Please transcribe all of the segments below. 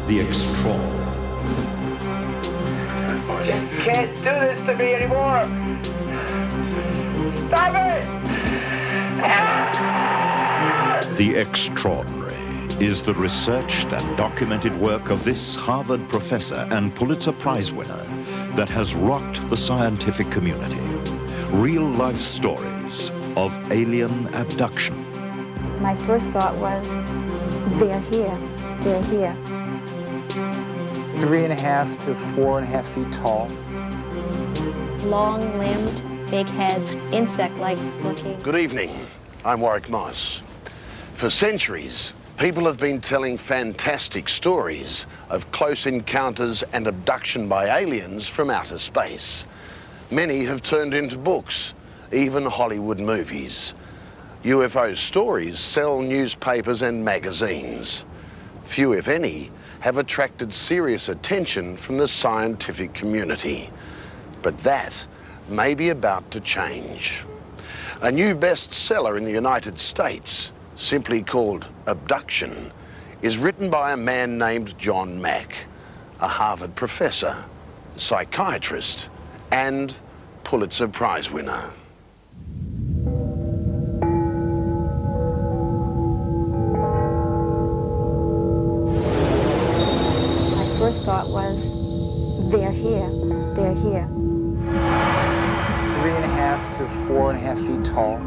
the extraordinary. You can't do this to me anymore! Stop it! The extraordinary is the researched and documented work of this Harvard professor and Pulitzer Prize winner that has rocked the scientific community. Real-life stories of alien abduction. My first thought was, they're here, they're here. 3.5 to 4.5 feet tall. Long-limbed, big heads, insect-like looking. Good evening. I'm Warwick Moss. For centuries, people have been telling fantastic stories of close encounters and abduction by aliens from outer space. Many have turned into books, even Hollywood movies. UFO stories sell newspapers and magazines. Few, if any, have attracted serious attention from the scientific community. But that may be about to change. A new bestseller in the United States, simply called Abduction, is written by a man named John Mack, a Harvard professor, psychiatrist, and Pulitzer Prize winner. First thought was, they're here, they're here. 3.5 to 4.5 feet tall.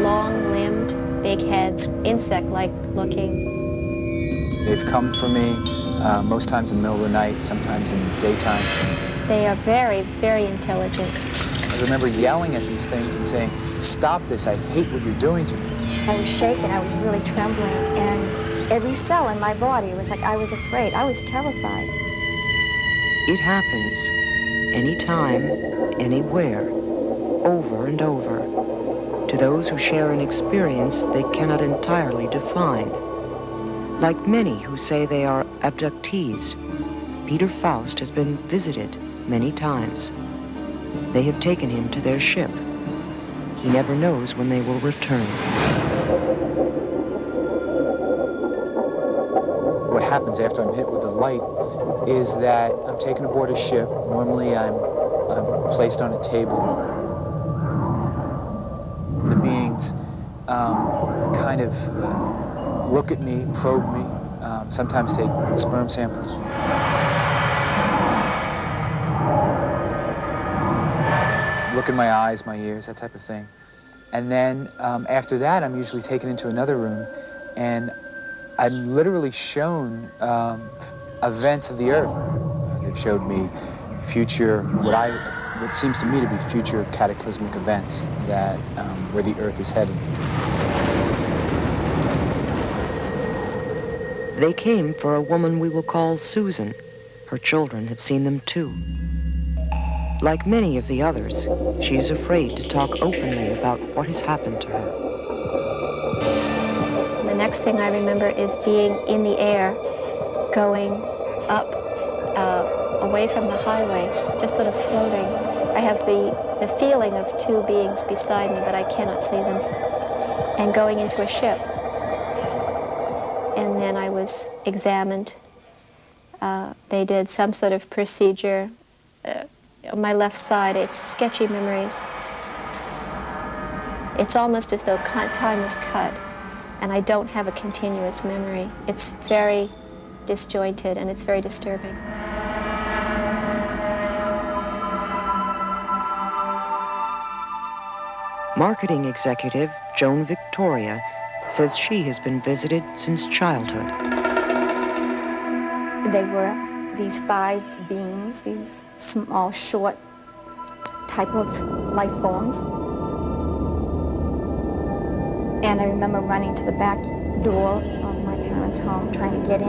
Long-limbed, big heads, insect-like looking. They've come for me most times in the middle of the night, sometimes in the daytime. They are very, very intelligent. I remember yelling at these things and saying, stop this, I hate what you're doing to me. I was shaking, I was really trembling, and every cell in my body was like I was afraid. I was terrified. It happens anytime, anywhere, over and over, to those who share an experience they cannot entirely define. Like many who say they are abductees, Peter Faust has been visited many times. They have taken him to their ship. He never knows when they will return. What happens after I'm hit with the light is that I'm taken aboard a ship. Normally I'm placed on a table. The beings kind of look at me, probe me, sometimes take sperm samples. Look in my eyes, my ears, that type of thing. And then after that, I'm usually taken into another room, and I'm literally shown events of the Earth. They've showed me future, what seems to me to be future cataclysmic events that where the Earth is headed. They came for a woman we will call Susan. Her children have seen them too. Like many of the others, she is afraid to talk openly about what has happened to her. The next thing I remember is being in the air, going up, away from the highway, just sort of floating. I have the feeling of two beings beside me, but I cannot see them, and going into a ship. And then I was examined. They did some sort of procedure. On my left side, it's sketchy memories. It's almost as though time is cut, and I don't have a continuous memory. It's very disjointed, and it's very disturbing. Marketing executive Joan Victoria says she has been visited since childhood. They were these 5 beings, these small, short type of life forms. And I remember running to the back door of my parents' home, trying to get in.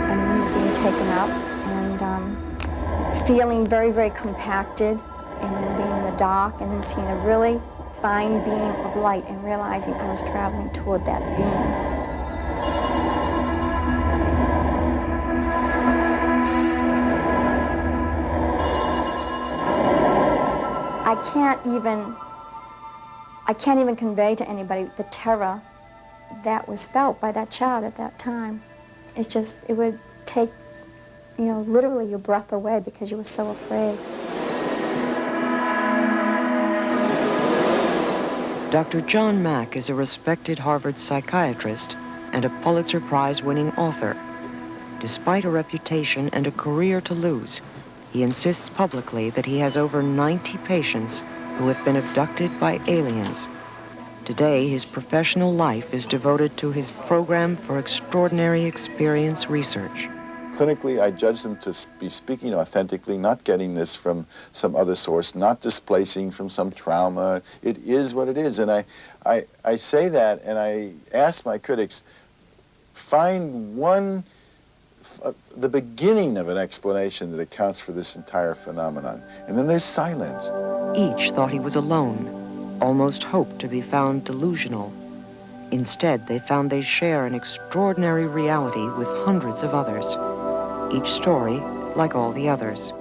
And I remember being taken up and feeling very, very compacted, and then being in the dark, and then seeing a really fine beam of light and realizing I was traveling toward that beam. I can't even convey to anybody the terror that was felt by that child at that time. It would take, you know, literally your breath away because you were so afraid. Dr. John Mack is a respected Harvard psychiatrist and a Pulitzer Prize winning author. Despite a reputation and a career to lose, he insists publicly that he has over 90 patients who have been abducted by aliens. Today, his professional life is devoted to his program for extraordinary experience research. Clinically, I judge them to be speaking authentically, not getting this from some other source, not displacing from some trauma. It is what it is. And I say that, and I ask my critics, find the beginning of an explanation that accounts for this entire phenomenon. And then there's silence. Each thought he was alone, almost hoped to be found delusional. Instead, they found they share an extraordinary reality with hundreds of others. Each story like all the others.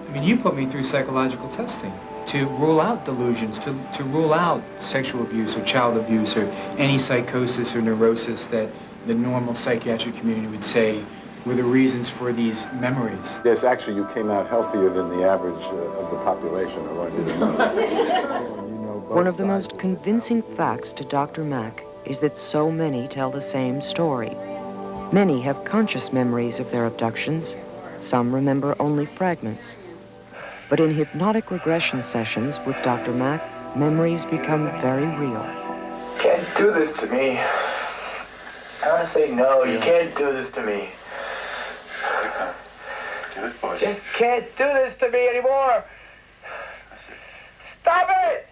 I mean, you put me through psychological testing to rule out delusions, to rule out sexual abuse or child abuse or any psychosis or neurosis that the normal psychiatric community would say were the reasons for these memories. Yes, actually, you came out healthier than the average of the population, I want you to know. One of the most convincing facts to Dr. Mack is that so many tell the same story. Many have conscious memories of their abductions. Some remember only fragments. But in hypnotic regression sessions with Dr. Mack, memories become very real. You can't do this to me. I want to say no, you can't do this to me. Just can't do this to me anymore. Stop it!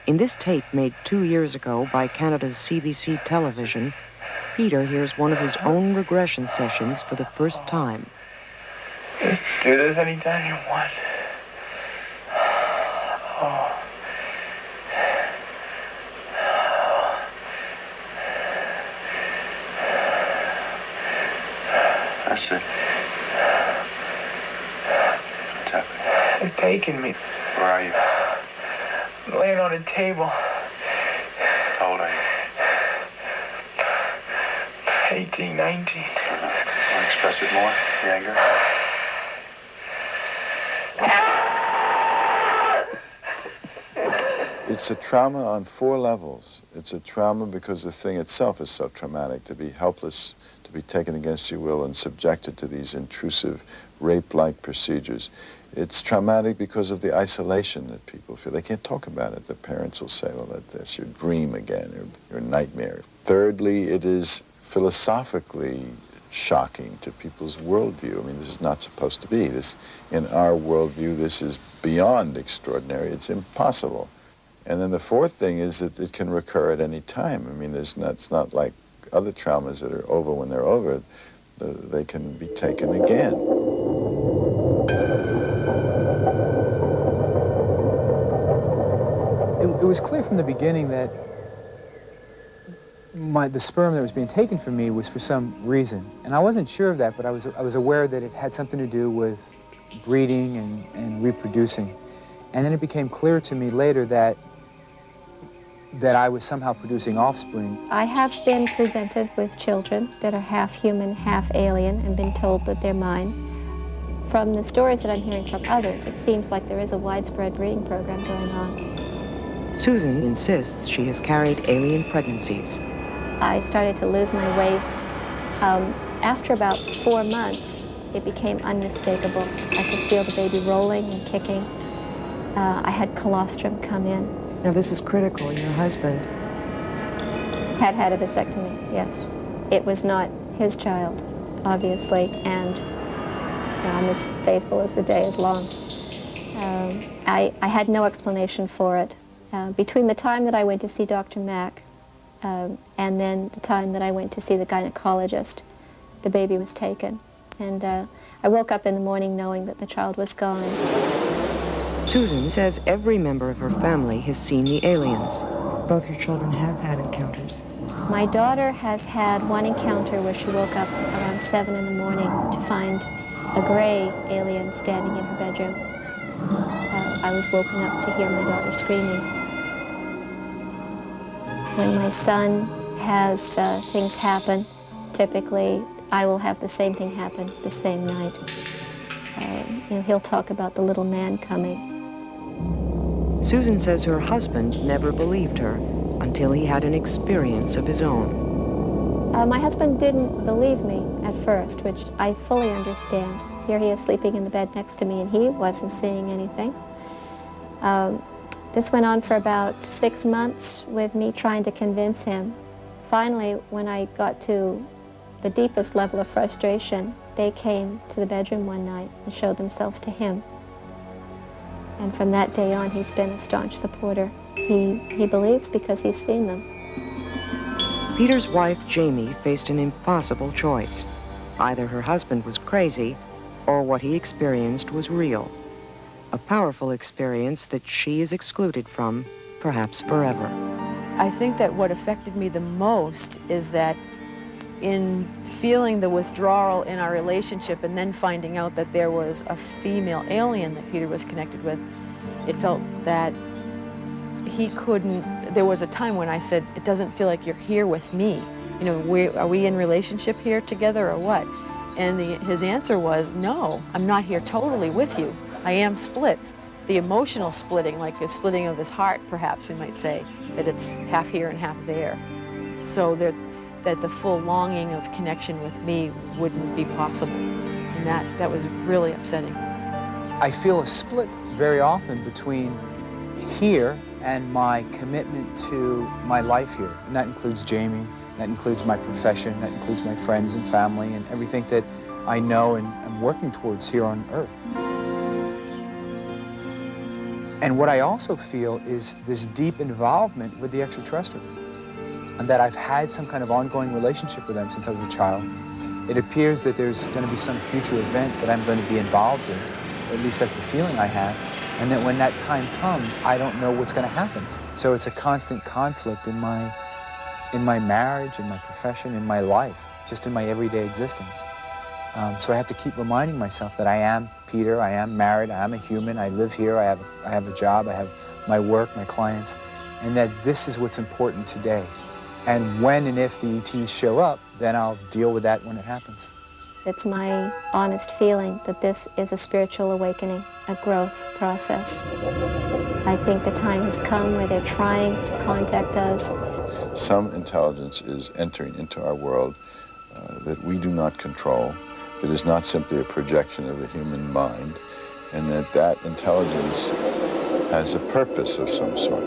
In this tape made 2 years ago by Canada's CBC television, Peter hears one of his own regression sessions for the first time. Just do this anytime you want. Oh. That's it. What's happening? They're taking me. Where are you? I'm laying on a table. How old are you? 18, 19. Want to express it more? The anger? It's a trauma on 4 levels. It's a trauma because the thing itself is so traumatic, to be helpless, to be taken against your will and subjected to these intrusive rape-like procedures. It's traumatic because of the isolation that people feel. They can't talk about it. The parents will say, well, that's your dream again, your nightmare. Thirdly, it is philosophically shocking to people's worldview. I mean, this is not supposed to be. This, in our worldview, this is beyond extraordinary. It's impossible. And then the fourth thing is that it can recur at any time. I mean, it's not like other traumas that are over when they're over. They can be taken again. It was clear from the beginning that the sperm that was being taken from me was for some reason. And I wasn't sure of that, but I was aware that it had something to do with breeding and reproducing. And then it became clear to me later that I was somehow producing offspring. I have been presented with children that are half human, half alien, and been told that they're mine. From the stories that I'm hearing from others, it seems like there is a widespread breeding program going on. Susan insists she has carried alien pregnancies. I started to lose my waist. After about 4 months, it became unmistakable. I could feel the baby rolling and kicking. I had colostrum come in. Now this is critical. Your husband Had a vasectomy, yes. It was not his child, obviously, and I'm as faithful as the day is long. I had no explanation for it. Between the time that I went to see Dr. Mack and then the time that I went to see the gynecologist, the baby was taken. And I woke up in the morning knowing that the child was gone. Susan says every member of her family has seen the aliens. Both your children have had encounters. My daughter has had one encounter where she woke up around 7 in the morning to find a gray alien standing in her bedroom. I was woken up to hear my daughter screaming. When my son has things happen, typically I will have the same thing happen the same night. You know, he'll talk about the little man coming. Susan says her husband never believed her until he had an experience of his own. My husband didn't believe me at first, which I fully understand. Here he is sleeping in the bed next to me and he wasn't seeing anything. This went on for about 6 months with me trying to convince him. Finally, when I got to the deepest level of frustration, they came to the bedroom one night and showed themselves to him. And from that day on, he's been a staunch supporter. He believes because he's seen them. Peter's wife, Jamie, faced an impossible choice. Either her husband was crazy, or what he experienced was real. A powerful experience that she is excluded from, perhaps forever. I think that what affected me the most is that in feeling the withdrawal in our relationship and then finding out that there was a female alien that Peter was connected with, it felt that he couldn't, there was a time when I said, it doesn't feel like you're here with me. You know, are we in relationship here together or what? And his answer was, no, I'm not here totally with you. I am split. The emotional splitting, like the splitting of his heart, perhaps we might say, that it's half here and half there. So that the full longing of connection with me wouldn't be possible. And that was really upsetting. I feel a split very often between here and my commitment to my life here. And that includes Jamie, that includes my profession, that includes my friends and family and everything that I know and am working towards here on Earth. And what I also feel is this deep involvement with the extraterrestrials, and that I've had some kind of ongoing relationship with them since I was a child. It appears that there's going to be some future event that I'm going to be involved in, at least that's the feeling I have, and that when that time comes, I don't know what's going to happen. So it's a constant conflict in my marriage, in my profession, in my life, just in my everyday existence. So I have to keep reminding myself that I am Peter, I am married, I am a human, I live here, I have a job, I have my work, my clients, and that this is what's important today. And when and if the ETs show up, then I'll deal with that when it happens. It's my honest feeling that this is a spiritual awakening, a growth process. I think the time has come where they're trying to contact us. Some intelligence is entering into our world that we do not control, that is not simply a projection of the human mind, and that intelligence has a purpose of some sort.